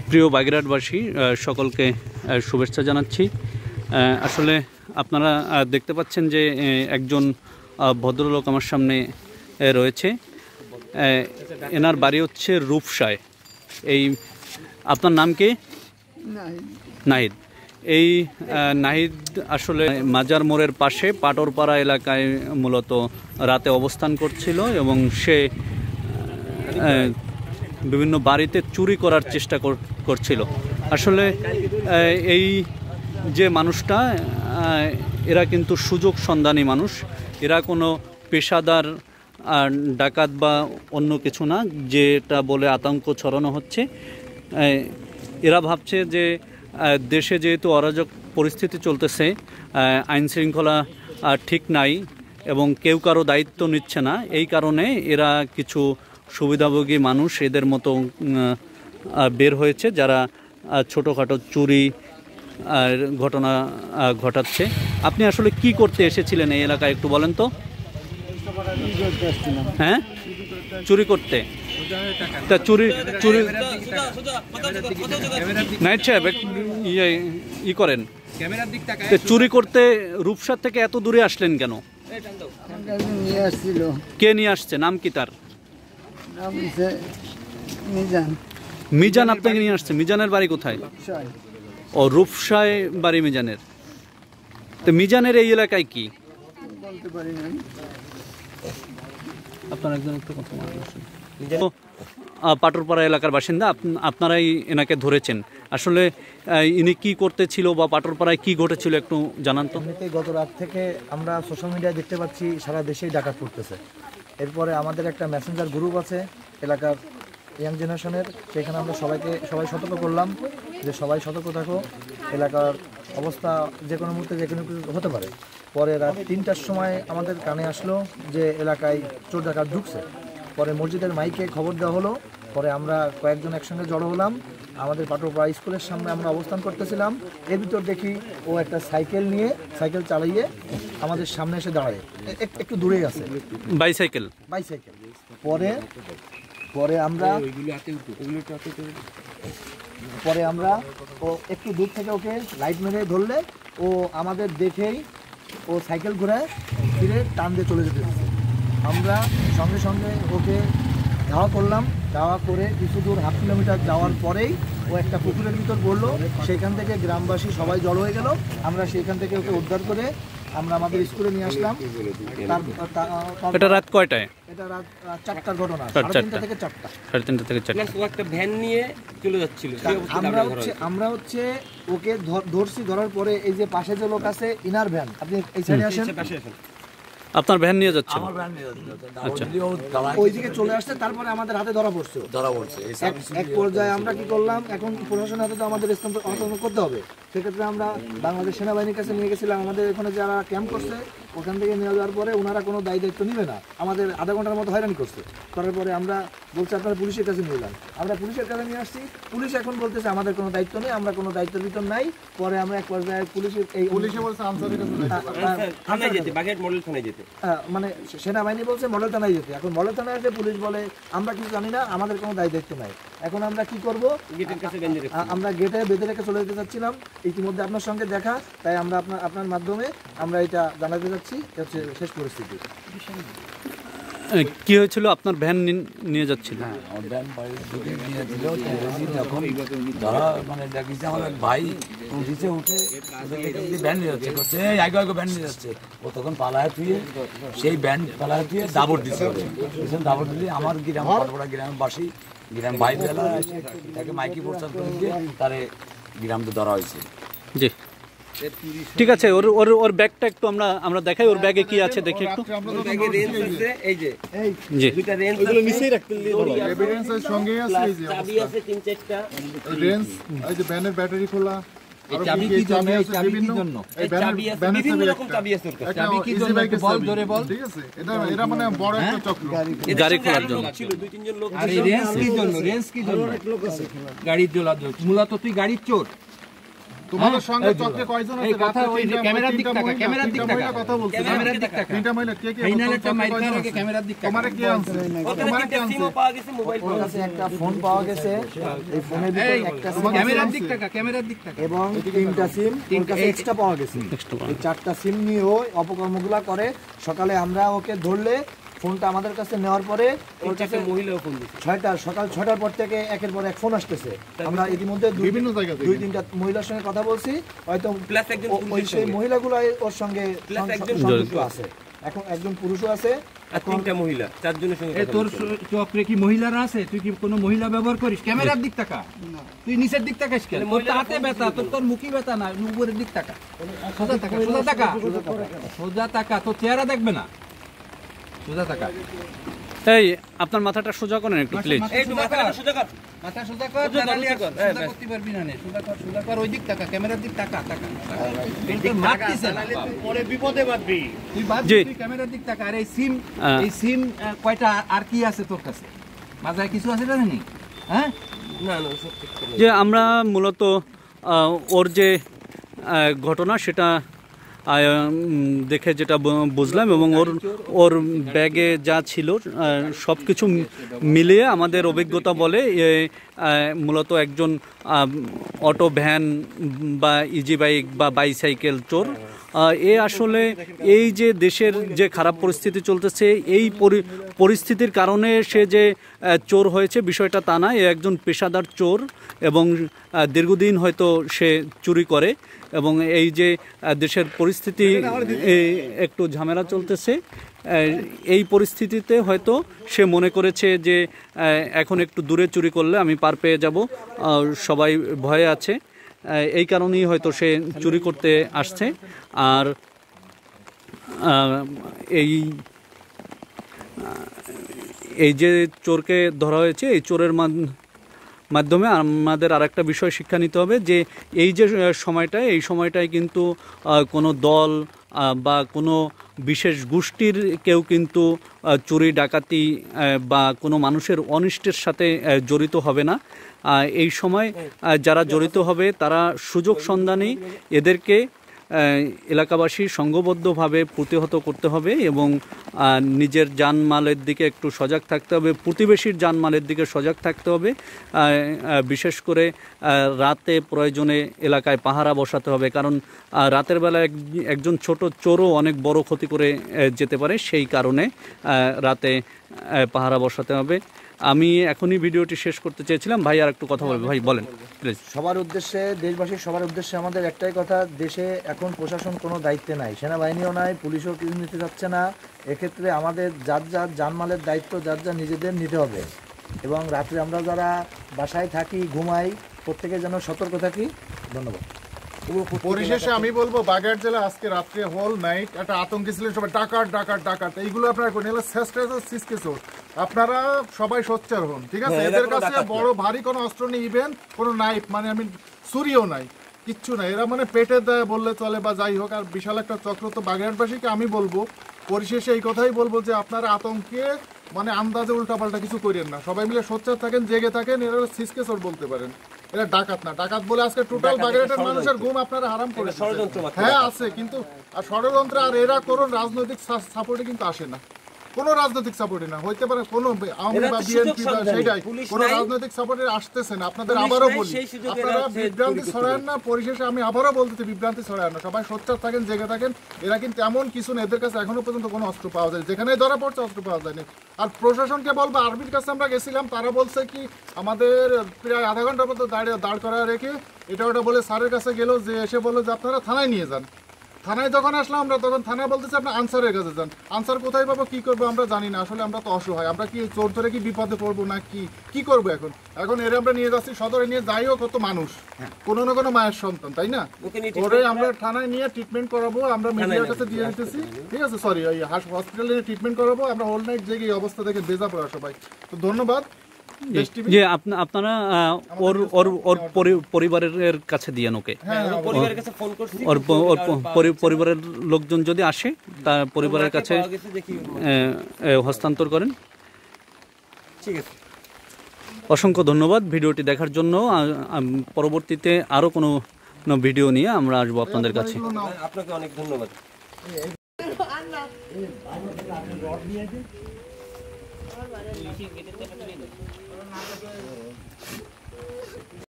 প্রিয় বাগেরহাটবাসী, সকলকে শুভেচ্ছা জানাচ্ছি। আসলে আপনারা দেখতে পাচ্ছেন যে একজন ভদ্রলোক আমার সামনে রয়েছে। এনার বাড়ি হচ্ছে রূপসায়। এই আপনার নাম কি? নাহিদ। এই নাহিদ আসলে মাজার মোড়ের পাশে পাটরপাড়া এলাকায় মূলত রাতে অবস্থান করছিল এবং সে বিভিন্ন বাড়িতে চুরি করার চেষ্টা করছিল। আসলে এই যে মানুষটা, এরা কিন্তু সুযোগ সন্ধানী মানুষ। এরা কোনো পেশাদার ডাকাত বা অন্য কিছু না, যেটা বলে আতঙ্ক ছড়ানো হচ্ছে। এরা ভাবছে যে দেশে যেহেতু অরাজক পরিস্থিতি চলতেছে, আইন শৃঙ্খলা ঠিক নাই এবং কেউ কারো দায়িত্ব নিচ্ছে না, এই কারণে এরা কিছু সুবিধাভোগী মানুষ এদের মতো বের হয়েছে, যারা ছোটোখাটো চুরি ঘটনা ঘটাচ্ছে। আপনি আসলে কি করতে এসেছিলেন এই এলাকায় একটু বলেন তো? হ্যাঁ, চুরি করতে। তা চুরি নাইট সাহেব ই করেন, চুরি করতে রূপসার থেকে এত দূরে আসলেন কেন? কে নিয়ে আসছে? নাম কি তার? মিজান আপনাকে নিয়ে আসছে? মিজানের বাড়ি কোথায়? ও, রূপসায় বাড়ি মিজানের। তো মিজানের এই এলাকায় কি আপনার একজন একটু কথা বলছেন? পাটরপাড়া এলাকার বাসিন্দা, আপনারাই এনাকে ধরেছেন। আসলে ইনি কি করতেছিল বা পাটরপাড়ায় কি ঘটেছিল একটু জানান তো। গত রাত থেকে আমরা সোশ্যাল মিডিয়ায় দেখতে পাচ্ছি সারা দেশেই ডাকাত পড়তেছে। এরপরে আমাদের একটা মেসেঞ্জার গ্রুপ আছে এলাকার ইয়াং জেনারেশনের, সেখানে আমরা সবাই সতর্ক করলাম যে সবাই সতর্ক থাকো, এলাকার অবস্থা যে কোনো মুহূর্তে যে কোনো কিছু হতে পারে। পরে রাত 3টার সময় আমাদের কানে আসলো যে এলাকায় চোর ডাকাত ঢুকছে। পরে মসজিদের মাইকে খবর দেওয়া হলো। পরে আমরা কয়েকজন একসঙ্গে জড়ো হলাম। আমাদের পাটরপাড়া স্কুলের সামনে আমরা অবস্থান করতেছিলাম। এর ভিতর দেখি ও একটা সাইকেল চালিয়ে আমাদের সামনে এসে দাঁড়ায়, একটু দূরেই আছে, বাইসাইকেল। পরে আমরা ও একটু দূর থেকে ওকে লাইট মেরে ধরলে ও আমাদের দেখেই ও সাইকেল ঘুরায় ফিরে টান দিয়ে চলে যেতে। আমরা সঙ্গে সঙ্গে ওকে ধাওয়া করলাম। ধাওয়া করে কিছু দূর 1/2 কিলোমিটার যাওয়ার পরেই ও একটা পুকুরের ভিতর পড়লো। সেখান থেকে গ্রামবাসী সবাই জড়ো হয়ে গেল। আমরা সেখান থেকে ওকে উদ্ধার করে আমরা আমাদের স্কুলে নিয়ে আসলাম। এটা রাত কয়টায়? এটা রাত 4টার ঘটনা, 3:30 থেকে 4টা। 3:30 থেকে 4টা। ও একটা ভ্যান নিয়ে চলে যাচ্ছিল। আমরা হচ্ছে ওকে ধরার পরে এই যে পাশে যে লোক আছে ইনার ভ্যান, আপনি এই সাইডে আসেন। আপনার ভ্যান নিয়ে যাচ্ছে? আমার ভ্যান নিয়ে যাচ্ছে। আচ্ছা, ওইদিকে চলে আসছে। তারপরে আমাদের হাতে ধরা পড়ছে। এক পর্যায়ে আমরা কি করলাম, এখন প্রশাসনের হাতে তো আমাদের হস্তান্তর করতে হবে। সেক্ষেত্রে আমরা বাংলাদেশ সেনাবাহিনীর কাছে নিয়ে গেছিলাম। আমাদের এখানে যারা ক্যাম্প করছে ওখান থেকে নিয়ে যাওয়ার পরে ওনারা কোনো দায়িত্ব নিবে না, আমাদের আধা ঘন্টার মতো হয়রানি করছে। করার পরে আমরা বলছি আপনারা পুলিশের কাছে নিয়ে যান। আমরা পুলিশের কাছে নিয়ে আসছি। পুলিশ এখন বলতেছে আমাদের কোনো দায়িত্ব নেই, আমরা কোনো দায়িত্বের ভিতর নাই। পরে আমরা এক পর্যায়ে পুলিশে বলছে থানায় যেতে, বাগেরহাট মডেল থানায় যেতে, মানে সেনাবাহিনী বলছে মডেল থানায় যেতে। এখন মডেল থানায় এসে পুলিশ বলে আমরা কিছু জানি না, আমাদের কোনো দায়িত্ব নাই। এখন আমরা কি করব? আমরা গেটে বেঁধে রেখে চলে যেতে চাচ্ছিলাম। ইতিমধ্যে আপনার সঙ্গে দেখা, তাই আমরা আপনার মাধ্যমে আমরা এটা জানাতে যাচ্ছি। হচ্ছে শেষ পরিস্থিতি। কি হয়েছিল? আপনার ভ্যান নিয়ে যাচ্ছিল? ভ্যান নিয়ে দিল যখন ধরা, মানে দেখেছি আমার এক ভাই উঠেছে, উঠে ভ্যান নিয়ে যাচ্ছে, করছে আগে ভ্যান নিয়ে যাচ্ছে। ও তখন পালায় থুয়ে সেই ভ্যান পালায় থুয়ে দাবড় দিচ্ছে। দাবড় দিলে আমার গ্রামবাসী গ্রাম ভাই বেলা তাকে মাইকি প্রচার করে দিয়ে তারে গ্রামে ধরা হয়েছে। জি, ঠিক আছে। ওর ব্যাগটা একটু আমরা দেখাই, ওর ব্যাগে কি আছে দেখি একটু। এই যে জি, দুইটা রেঞ্জ ওগুলো নিচেই রাখতে এভিডেন্স এর সঙ্গে আছে। এই যে চাবি আছে 3-4টা রেঞ্জ, এই যে ভ্যানের ব্যাটারি খোলা। চাবি কি জন্য? চাবি কি জন্য? চাবি আছে বিভিন্ন রকম চাবি আছে। চাবি কি জন্য? বল ধরে বল। ঠিক আছে, এটা মানে বড় একটা চক্র। গাড়ি খোলার জন্য ছিল 2-3 জন লোক। আর রেঞ্জ কি জন্য? রেঞ্জ কি জন্য? গাড়ি তোলার জন্য। মূলত তুই গাড়ির চোর। তোমাদের সঙ্গে চক্রে কয়জন আছে? কথা ওই যে ক্যামেরার দিক তাকা, ক্যামেরার দিক তাকা, কথা বলছে, ক্যামেরার দিক তাকা। তিনটা মহিলা কে কে? ফাইনাল একটা মাইক না রেখে ক্যামেরার দিক তাকা। তোমারে কে আনছে? তোমারে কে আনছে? ওর কাছে একটা ফোন পাওয়া গেছে, এই ফোনের ভিতরে একটা সিম ক্যামেরার দিক তাকা, ক্যামেরার দিক তাকা। এবং 3টা সিম ওর কাছে এক্সট্রা পাওয়া গেছে। এই 4টা সিম নিয়ে ও অপকর্মগুলা করে। সকালে আমরা ওকে ধরলে ফোনটা আমাদের কাছে নেওয়ার পরে ওর কাছে মহিলা ফোন দিচ্ছে। সকাল 6টার পর থেকে একের পর এক ফোন আসতেছে। আমরা ইতিমধ্যে বিভিন্ন জায়গা থেকে 2-3টা মহিলার সঙ্গে কথা বলছি, হয়তো ওই সেই মহিলাগুলো ওর সঙ্গে সংযুক্ত আছে। এখন একজন পুরুষও আছে, তিনটা মহিলা, চারজনের সঙ্গে এই তোর চক্রে কি মহিলারা আছে? তুই কি কোনো মহিলা ব্যবহার করিস? ক্যামেরার দিক তাকা, তুই নিচের দিক তাকাস কেন? তোর তো হাতে ব্যথা, তোর মুখই ব্যথা না, উপরের দিক তাকা, সোজা তাকা, সোজা তাকা, সোজা তাকা, তোর চেহারা দেখবে না, সোজা তাকা। এই আপনার মাথাটা সোজা করেন একটু প্লিজ। এই তো মাথাটা সোজা কর, মাথা সোজা কর, দাঁড়ালি আর সোজা করতে পারবি না নে। সোজা কর, সোজা কর, ওই দিক তাকা, ক্যামেরার দিক তাকা, তাকা। এই তো মারতিছে না, পরে বিপদে বাঁধবি। তুই বাদ জি। তুই ক্যামেরার দিক তাকা। আর এই সিম কয়টা আর কি আছে তোর কাছে? মাথায় কিছু আছে না নি? হ্যাঁ, না না সব ঠিক করে। যে আমরা মূলত ওর যে ঘটনা সেটা দেখে যেটা বুঝলাম, এবং ওর ব্যাগে যা ছিল সব কিছু মিলিয়ে আমাদের অভিজ্ঞতা বলে মূলত একজন অটো ভ্যান বা ইজি বাইক বা বাইসাইকেল চোর। এ আসলে এই যে দেশের যে খারাপ পরিস্থিতি চলতেছে, এই পরিস্থিতির কারণে সে যে চোর হয়েছে বিষয়টা তা না। এ একজন পেশাদার চোর এবং দীর্ঘদিন হয়তো সে চুরি করে, এবং এই যে দেশের পরিস্থিতি একটু ঝামেলা চলতেছে, এই পরিস্থিতিতে হয়তো সে মনে করেছে যে এখন একটু দূরে চুরি করলে আমি পার পেয়ে যাব, সবাই ভয়ে আছে, এই কারণেই হয়তো সে চুরি করতে আসছে। আর এই যে চোরকে ধরা হয়েছে, এই চোরের মাধ্যমে আমাদের আর একটা বিষয় শিক্ষা নিতে হবে যে এই যে সময়টায়, এই সময়টায় কিন্তু কোনো দল বা কোনো বিশেষ গোষ্ঠীর কেউ কিন্তু চুরি ডাকাতি বা কোনো মানুষের অনিষ্টের সাথে জড়িত হবে না। এই সময় যারা জড়িত হবে তারা সুযোগ সন্ধানী, এদেরকে এলাকাবাসী সংঘবদ্ধভাবে প্রতিহত করতে হবে এবং নিজের জানমালের দিকে একটু সজাগ থাকতে হবে, প্রতিবেশীর জানমালের দিকে সজাগ থাকতে হবে। বিশেষ করে রাতে প্রয়োজনে এলাকায় পাহারা বসাতে হবে, কারণ রাতের বেলা একজন ছোট চোরও অনেক বড় ক্ষতি করে যেতে পারে, সেই কারণে রাতে পাহারা বসাতে হবে। আমি এখনই ভিডিওটি শেষ করতে চেয়েছিলাম, ভাই আর একটু কথা বলবে, ভাই বলেন প্লিজ। সবার উদ্দেশ্যে, দেশবাসীর সবার উদ্দেশ্যে আমাদের একটাই কথা, দেশে এখন প্রশাসন কোনো দায়িত্বে নাই, সেনাবাহিনীও নাই, পুলিশও কিছু নিতে যাচ্ছে না। এক্ষেত্রে আমাদের যার যার জানমালের দায়িত্ব যার যার নিজেদের নিতে হবে, এবং রাত্রে আমরা যারা বাসায় থাকি, ঘুমাই, প্রত্যেকে যেন সতর্ক থাকি। ধন্যবাদ। পরিশেষে আমি বলবো, বাগেরহাট জেলা আজকে রাত্রে হোল নাইট একটা আতঙ্কে ছিলেন সবাই, ডাকাত ডাকাত ডাকাত, এইগুলো আপনারা করেন, এগুলো সিসকে চোর। আপনারা সবাই সোচ্চার হন, ঠিক আছে? এদের কাছে বড় ভারী কোনো অস্ত্র নেই, ইভেন কোনো নাইফ, মানে আমি ছুরিও নাই, কিচ্ছু নাই। এরা মানে পেটে দেয় বললে চলে বা যাই হোক, আর বিশাল একটা চক্র। তো বাগেরহাটবাসীকে আমি বলবো, পরিশেষে এই কথাই বলবো যে আপনারা আতঙ্কে মানে আন্দাজে উল্টাপাল্টা কিছু করেন না, সবাই মিলে সোচ্চার থাকেন, জেগে থাকেন। এরা সিসকে চোর বলতে পারেন, এরা ডাকাত না। ডাকাত বলে আজকে টোটাল বাগেরহাটের মানুষের ঘুম আপনারা হারাম করে। হ্যাঁ আছে, কিন্তু আর ষড়যন্ত্র, আর এরা কোনো রাজনৈতিক সাপোর্টে কিন্তু আসে না, কোনো রাজনৈতিক সাপোর্টে না, হইতে পারে কোনো আওয়ামী বা বিএনপি বা সেটাই, কোনো রাজনৈতিক সাপোর্টে আসতেছে না। আপনাদের আবারও বলি, আপনারা বিভ্রান্তি ছড়ান না। পরিশেষে আমি আবারও বলতেছি, বিভ্রান্তি ছড়ান না, সবাই সোচ্চার থাকেন, জেগে থাকেন। এরা কিন্তু এমন কিছু না, এদের কাছে এখনো পর্যন্ত কোনো অস্ত্র পাওয়া যায়, যেখানে ধরা পড়ছে অস্ত্র পাওয়া যায়নি। আর প্রশাসনকে বলবো, আর্মির কাছে আমরা গেছিলাম, তারা বলছে কি আমাদের প্রায় আধা ঘন্টার মতো দাঁড় করা রেখে এটা ওটা বলে স্যারের কাছে গেল, যে এসে বললো যে আপনারা থানায় নিয়ে যান। থানায় যখন আসলাম আমরা, তখন থানায় বলতেছে আপনি আনসারের কাছে যান। আনসার কোথায় পাবো, কি করবো আমরা জানি না। আসলে আমরা তো অসহায়, আমরা কি চোর ধরে কি বিপদে পড়বো না কি করবো এখন? এখন এর আমরা নিয়ে যাচ্ছি সদরে, নিয়ে যাই হোক, কত মানুষ, কোনো না কোনো মায়ের সন্তান, তাই না? ওরে আমরা থানায় নিয়ে ট্রিটমেন্ট করাবো, আমরা মিডিয়ার কাছে দিয়ে দিতেছি, ঠিক আছে? সরি, ওই হসপিটালে নিয়ে ট্রিটমেন্ট করাবো আমরা। হোল নাইট জেগে এই অবস্থা দেখে বেজা পড়া সবাই। তো ধন্যবাদ। যে আপনারা ওর পরিবারের কাছে দিয়ে ওকে, ওর পরিবারের লোকজন যদি আসে তার পরিবারের কাছে হস্তান্তর করেন। ঠিক আছে, অসংখ্য ধন্যবাদ ভিডিওটি দেখার জন্য। পরবর্তীতে আরও কোনো ভিডিও নিয়ে আমরা আসবো আপনাদের কাছে। আপনাকে অনেক ধন্যবাদ।